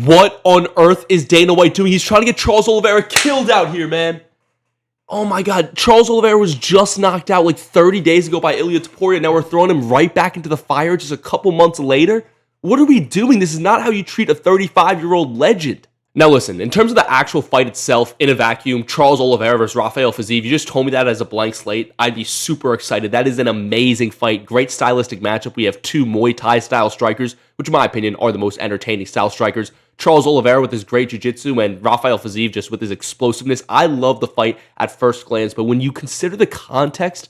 What on earth is Dana White doing? He's trying to get Charles Oliveira killed out here, man. Oh my God, Charles Oliveira was just knocked out like 30 days ago by Ilia Topuria. Now we're throwing him right back into the fire just a couple months later? What are we doing? This is not how you treat a 35-year-old legend. Now listen, in terms of the actual fight itself, in a vacuum, Charles Oliveira versus Rafael Fiziev, you just told me that as a blank slate, I'd be super excited. That is an amazing fight, great stylistic matchup. We have two Muay Thai style strikers, which in my opinion are the most entertaining style strikers. Charles Oliveira with his great jiu-jitsu and Rafael Fiziev just with his explosiveness. I love the fight at first glance, but when you consider the context,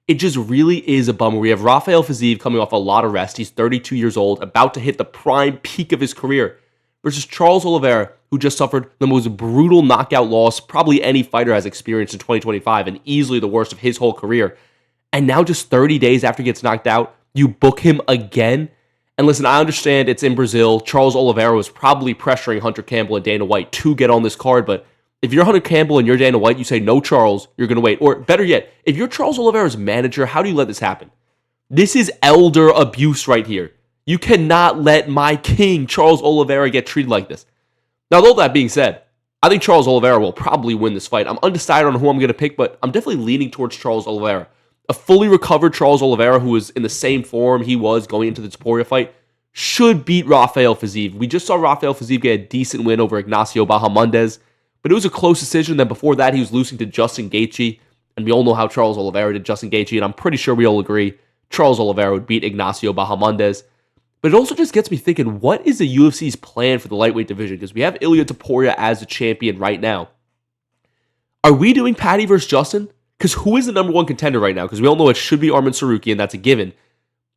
it just really is a bummer. We have Rafael Fiziev coming off a lot of rest. He's 32 years old, about to hit the prime peak of his career, versus Charles Oliveira, who just suffered the most brutal knockout loss probably any fighter has experienced in 2025 and easily the worst of his whole career. And now just 30 days after he gets knocked out, you book him again? And listen, I understand it's in Brazil. Charles Oliveira was probably pressuring Hunter Campbell and Dana White to get on this card, but if you're Hunter Campbell and you're Dana White, you say, no, Charles, you're going to wait. Or better yet, if you're Charles Oliveira's manager, how do you let this happen? This is elder abuse right here. You cannot let my king, Charles Oliveira, get treated like this. Now, though that being said, I think Charles Oliveira will probably win this fight. I'm undecided on who I'm going to pick, but I'm definitely leaning towards Charles Oliveira. A fully recovered Charles Oliveira, who is in the same form he was going into the Topuria fight, should beat Rafael Fiziev. We just saw Rafael Fiziev get a decent win over Ignacio Bahamondes, but it was a close decision. Then before that, he was losing to Justin Gaethje, and we all know how Charles Oliveira did Justin Gaethje, and I'm pretty sure we all agree Charles Oliveira would beat Ignacio Bahamondes. But it also just gets me thinking, what is the UFC's plan for the lightweight division? Because we have Ilia Topuria as the champion right now. Are we doing Paddy versus Justin? Because who is the number one contender right now? Because we all know it should be Arman Tsarukyan, that's a given.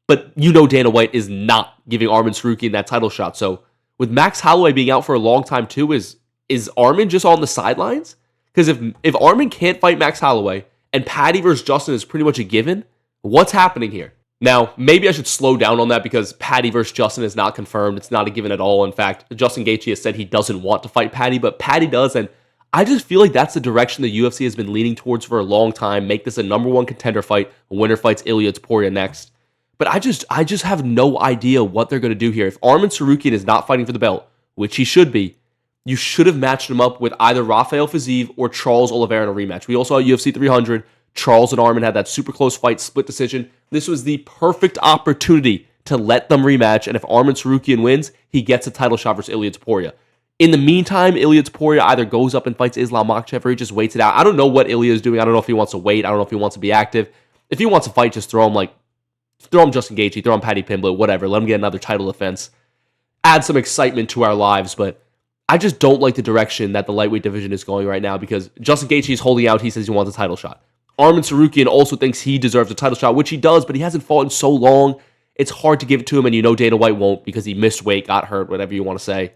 But you know Dana White is not giving Arman Tsarukyan that title shot. So with Max Holloway being out for a long time too, is Arman just on the sidelines? Because if Arman can't fight Max Holloway and Paddy versus Justin is pretty much a given, what's happening here? Now, maybe I should slow down on that because Paddy versus Justin is not confirmed. It's not a given at all. In fact, Justin Gaethje has said he doesn't want to fight Paddy, but Paddy does, and I just feel like that's the direction the UFC has been leaning towards for a long time. Make this a number one contender fight. A winner fights Ilia Topuria next. But I just have no idea what they're going to do here. If Arman Tsarukyan is not fighting for the belt, which he should be, you should have matched him up with either Rafael Fiziev or Charles Oliveira in a rematch. We also saw UFC 300. Charles and Arman had that super close fight, split decision. This was the perfect opportunity to let them rematch, and if Arman Tsarukyan wins, he gets a title shot versus Ilia Topuria. In the meantime, Ilia Topuria either goes up and fights Islam Makhachev or he just waits it out. I don't know what Ilia is doing. I don't know if he wants to wait. I don't know if he wants to be active. If he wants to fight, just throw him Justin Gaethje, throw him Paddy Pimblett, whatever. Let him get another title defense. Add some excitement to our lives, but I just don't like the direction that the lightweight division is going right now because Justin Gaethje is holding out. He says he wants a title shot. Arman Tsarukyan also thinks he deserves a title shot, which he does, but he hasn't fought in so long. It's hard to give it to him, and you know Dana White won't because he missed weight, got hurt, whatever you want to say.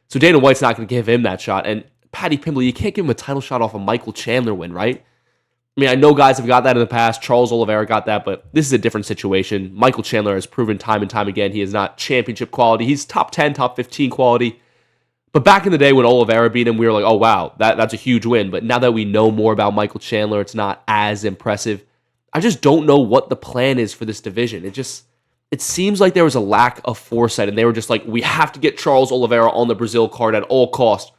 So Dana White's not going to give him that shot. And Paddy Pimblett, you can't give him a title shot off a Michael Chandler win, right? I mean, I know guys have got that in the past. Charles Oliveira got that, but this is a different situation. Michael Chandler has proven time and time again he is not championship quality. He's top 10, top 15 quality. But back in the day when Oliveira beat him, we were like, oh, wow, that's a huge win. But now that we know more about Michael Chandler, it's not as impressive. I just don't know what the plan is for this division. It seems like there was a lack of foresight, and they were just like, we have to get Charles Oliveira on the Brazil card at all costs,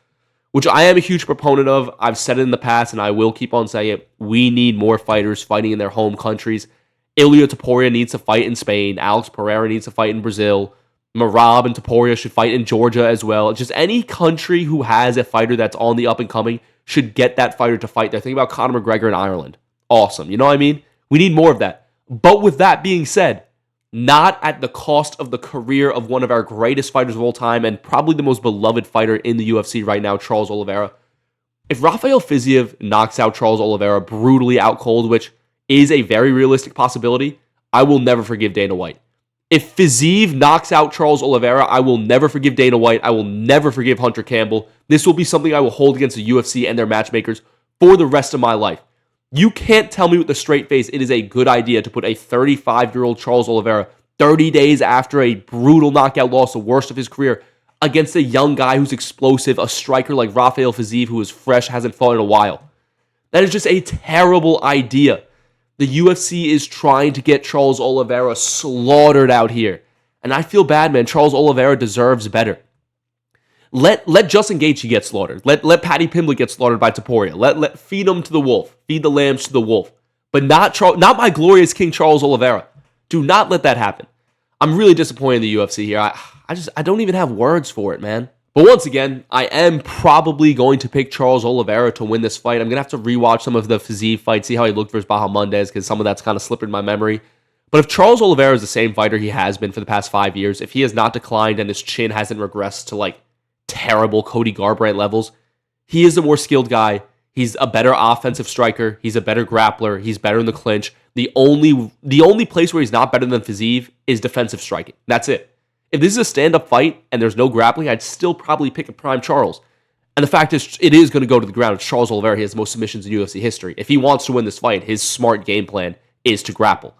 which I am a huge proponent of. I've said it in the past, and I will keep on saying it. We need more fighters fighting in their home countries. Ilia Topuria needs to fight in Spain. Alex Pereira needs to fight in Brazil. Marab and Topuria should fight in Georgia as well. Just any country who has a fighter that's on the up and coming should get that fighter to fight there. Think about Conor McGregor in Ireland. Awesome. You know what I mean? We need more of that. But with that being said, not at the cost of the career of one of our greatest fighters of all time and probably the most beloved fighter in the UFC right now, Charles Oliveira. If Rafael Fiziev knocks out Charles Oliveira brutally out cold, which is a very realistic possibility, I will never forgive Dana White. If Fiziev knocks out Charles Oliveira, I will never forgive Dana White. I will never forgive Hunter Campbell. This will be something I will hold against the UFC and their matchmakers for the rest of my life. You can't tell me with a straight face it is a good idea to put a 35-year-old Charles Oliveira 30 days after a brutal knockout loss, the worst of his career, against a young guy who's explosive, a striker like Rafael Fiziev who is fresh, hasn't fought in a while. That is just a terrible idea. The UFC is trying to get Charles Oliveira slaughtered out here. And I feel bad, man. Charles Oliveira deserves better. Let Justin Gaethje get slaughtered. Let Paddy Pimblett get slaughtered by Topuria. Let feed him to the wolf. Feed the lambs to the wolf. But not my glorious King Charles Oliveira. Do not let that happen. I'm really disappointed in the UFC here. I don't even have words for it, man. But once again, I am probably going to pick Charles Oliveira to win this fight. I'm going to have to rewatch some of the Fiziev fights, see how he looked versus Bahamondes, because some of that's kind of slipped in my memory. But if Charles Oliveira is the same fighter he has been for the past 5 years, if he has not declined and his chin hasn't regressed to like terrible Cody Garbrandt levels, he is a more skilled guy. He's a better offensive striker. He's a better grappler. He's better in the clinch. The only place where he's not better than Fiziev is defensive striking. That's it. If this is a stand-up fight and there's no grappling, I'd still probably pick a prime Charles. And the fact is, it is going to go to the ground. It's Charles Oliveira. He has the most submissions in UFC history. If he wants to win this fight, his smart game plan is to grapple.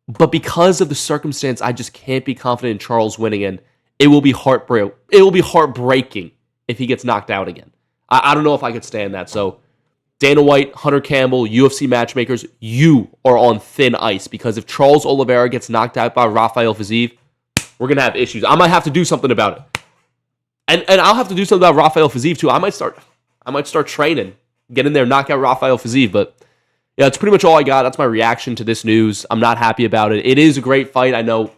But because of the circumstance, I just can't be confident in Charles winning, and it will be heartbreaking if he gets knocked out again. I don't know if I could stand that. So Dana White, Hunter Campbell, UFC matchmakers, you are on thin ice, because if Charles Oliveira gets knocked out by Rafael Fiziev, we're going to have issues. I might have to do something about it. And I'll have to do something about Rafael Fiziev too. I might start training, get in there, knock out Rafael Fiziev. But yeah, that's pretty much all I got. That's my reaction to this news. I'm not happy about it. It is a great fight. I know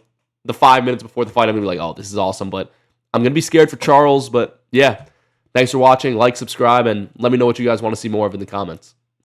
the 5 minutes before the fight, I'm going to be like, oh, this is awesome. But I'm going to be scared for Charles. But yeah, thanks for watching. Like, subscribe, and let me know what you guys want to see more of in the comments.